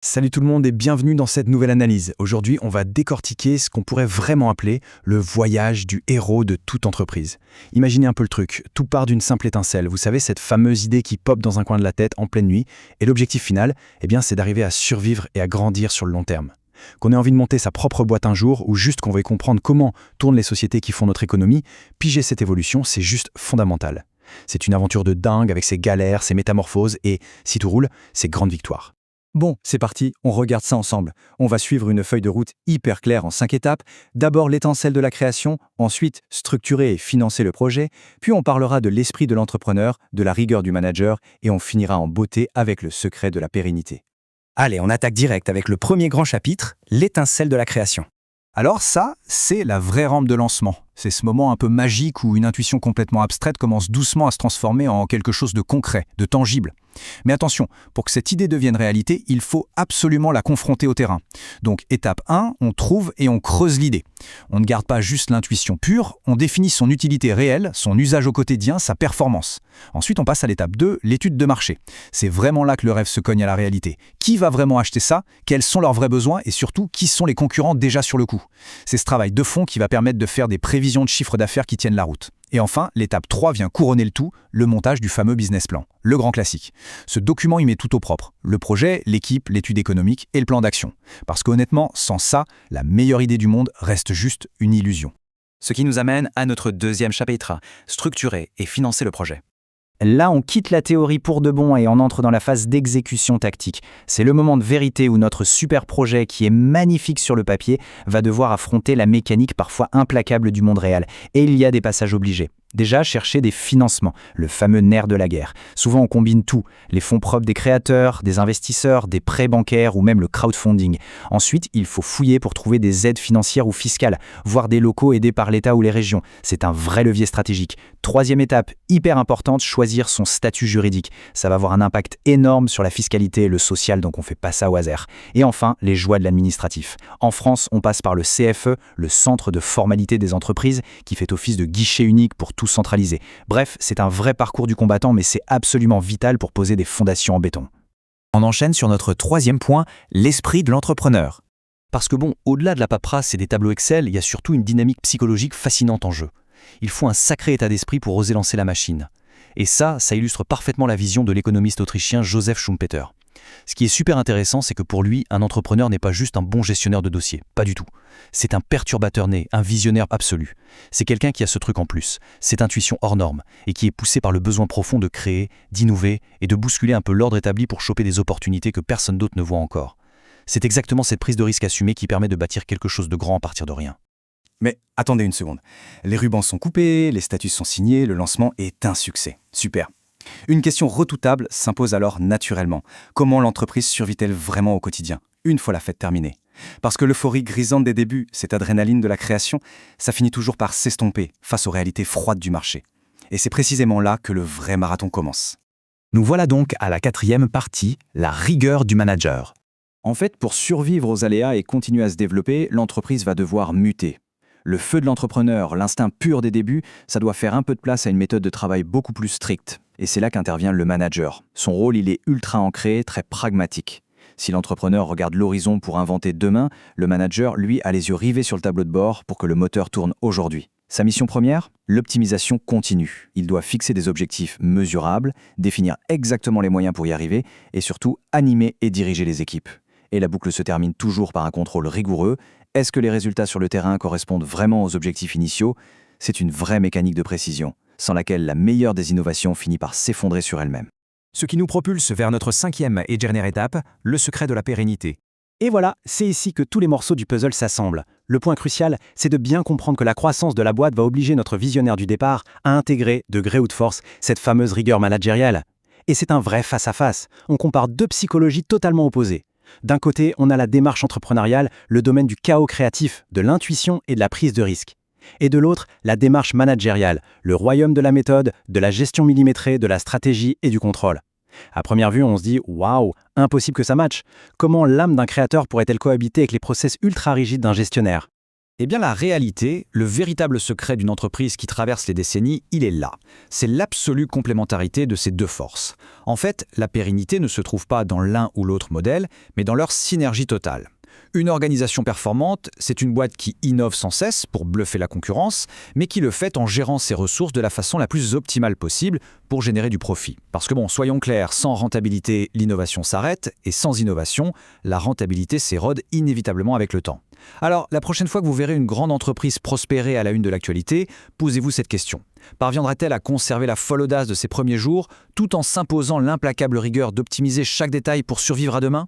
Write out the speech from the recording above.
Salut tout le monde et bienvenue dans cette nouvelle analyse. Aujourd'hui, on va décortiquer ce qu'on pourrait vraiment appeler le voyage du héros de toute entreprise. Imaginez un peu le truc, tout part d'une simple étincelle, vous savez, cette fameuse idée qui pop dans un coin de la tête en pleine nuit, et l'objectif final, c'est d'arriver à survivre et à grandir sur le long terme. Qu'on ait envie de monter sa propre boîte un jour, ou juste qu'on veuille comprendre comment tournent les sociétés qui font notre économie, piger cette évolution, c'est juste fondamental. C'est une aventure de dingue avec ses galères, ses métamorphoses et, si tout roule, ses grandes victoires. Bon, c'est parti, on regarde ça ensemble. On va suivre une feuille de route hyper claire en 5 étapes. D'abord l'étincelle de la création, ensuite structurer et financer le projet, puis on parlera de l'esprit de l'entrepreneur, de la rigueur du manager, et on finira en beauté avec le secret de la pérennité. Allez, on attaque direct avec le premier grand chapitre, l'étincelle de la création. Alors ça, c'est la vraie rampe de lancement. C'est ce moment un peu magique où une intuition complètement abstraite commence doucement à se transformer en quelque chose de concret, de tangible. Mais attention, pour que cette idée devienne réalité, il faut absolument la confronter au terrain. Donc étape 1, on trouve et on creuse l'idée. On ne garde pas juste l'intuition pure, on définit son utilité réelle, son usage au quotidien, sa performance. Ensuite, on passe à l'étape 2, l'étude de marché. C'est vraiment là que le rêve se cogne à la réalité. Qui va vraiment acheter ça? Quels sont leurs vrais besoins? Et surtout, qui sont les concurrents déjà sur le coup? C'est ce travail de fond qui va permettre de faire des prévisions de chiffre d'affaires qui tiennent la route. Et enfin, l'étape 3 vient couronner le tout, le montage du fameux business plan, le grand classique. Ce document y met tout au propre, le projet, l'équipe, l'étude économique et le plan d'action. Parce qu'honnêtement, sans ça, la meilleure idée du monde reste juste une illusion. Ce qui nous amène à notre deuxième chapitre, structurer et financer le projet. Là, on quitte la théorie pour de bon et on entre dans la phase d'exécution tactique. C'est le moment de vérité où notre super projet, qui est magnifique sur le papier, va devoir affronter la mécanique parfois implacable du monde réel. Et il y a des passages obligés. Déjà, chercher des financements, le fameux nerf de la guerre. Souvent, on combine tout, les fonds propres des créateurs, des investisseurs, des prêts bancaires ou même le crowdfunding. Ensuite, il faut fouiller pour trouver des aides financières ou fiscales, voire des locaux aidés par l'État ou les régions. C'est un vrai levier stratégique. Troisième étape, hyper importante, choisir son statut juridique. Ça va avoir un impact énorme sur la fiscalité et le social, donc on ne fait pas ça au hasard. Et enfin, les joies de l'administratif. En France, on passe par le CFE, le Centre de formalité des entreprises, qui fait office de guichet unique pour tout centralisé. Bref, c'est un vrai parcours du combattant, mais c'est absolument vital pour poser des fondations en béton. On enchaîne sur notre troisième point, l'esprit de l'entrepreneur. Parce que au-delà de la paperasse et des tableaux Excel, il y a surtout une dynamique psychologique fascinante en jeu. Il faut un sacré état d'esprit pour oser lancer la machine. Et ça illustre parfaitement la vision de l'économiste autrichien Joseph Schumpeter. Ce qui est super intéressant, c'est que pour lui, un entrepreneur n'est pas juste un bon gestionnaire de dossier, pas du tout. C'est un perturbateur né, un visionnaire absolu. C'est quelqu'un qui a ce truc en plus, cette intuition hors norme, et qui est poussé par le besoin profond de créer, d'innover et de bousculer un peu l'ordre établi pour choper des opportunités que personne d'autre ne voit encore. C'est exactement cette prise de risque assumée qui permet de bâtir quelque chose de grand à partir de rien. Mais attendez une seconde. Les rubans sont coupés, les statuts sont signés, le lancement est un succès. Super. Une question redoutable s'impose alors naturellement. Comment l'entreprise survit-elle vraiment au quotidien, une fois la fête terminée? Parce que l'euphorie grisante des débuts, cette adrénaline de la création, ça finit toujours par s'estomper face aux réalités froides du marché. Et c'est précisément là que le vrai marathon commence. Nous voilà donc à la quatrième partie, la rigueur du manager. En fait, pour survivre aux aléas et continuer à se développer, l'entreprise va devoir muter. Le feu de l'entrepreneur, l'instinct pur des débuts, ça doit faire un peu de place à une méthode de travail beaucoup plus stricte. Et c'est là qu'intervient le manager. Son rôle, il est ultra ancré, très pragmatique. Si l'entrepreneur regarde l'horizon pour inventer demain, le manager, lui, a les yeux rivés sur le tableau de bord pour que le moteur tourne aujourd'hui. Sa mission première? L'optimisation continue. Il doit fixer des objectifs mesurables, définir exactement les moyens pour y arriver et surtout animer et diriger les équipes. Et la boucle se termine toujours par un contrôle rigoureux. Est-ce que les résultats sur le terrain correspondent vraiment aux objectifs initiaux? C'est une vraie mécanique de précision, sans laquelle la meilleure des innovations finit par s'effondrer sur elle-même. Ce qui nous propulse vers notre cinquième et dernière étape, le secret de la pérennité. Et voilà, c'est ici que tous les morceaux du puzzle s'assemblent. Le point crucial, c'est de bien comprendre que la croissance de la boîte va obliger notre visionnaire du départ à intégrer, de gré ou de force, cette fameuse rigueur managériale. Et c'est un vrai face-à-face. On compare deux psychologies totalement opposées. D'un côté, on a la démarche entrepreneuriale, le domaine du chaos créatif, de l'intuition et de la prise de risque. Et de l'autre, la démarche managériale, le royaume de la méthode, de la gestion millimétrée, de la stratégie et du contrôle. À première vue, on se dit « Waouh, impossible que ça matche ! Comment l'âme d'un créateur pourrait-elle cohabiter avec les process ultra rigides d'un gestionnaire ?» Eh bien la réalité, le véritable secret d'une entreprise qui traverse les décennies, il est là. C'est l'absolue complémentarité de ces deux forces. En fait, la pérennité ne se trouve pas dans l'un ou l'autre modèle, mais dans leur synergie totale. Une organisation performante, c'est une boîte qui innove sans cesse pour bluffer la concurrence, mais qui le fait en gérant ses ressources de la façon la plus optimale possible pour générer du profit. Parce que soyons clairs, sans rentabilité, l'innovation s'arrête, et sans innovation, la rentabilité s'érode inévitablement avec le temps. Alors, la prochaine fois que vous verrez une grande entreprise prospérer à la une de l'actualité, posez-vous cette question. Parviendra-t-elle à conserver la folle audace de ses premiers jours, tout en s'imposant l'implacable rigueur d'optimiser chaque détail pour survivre à demain ?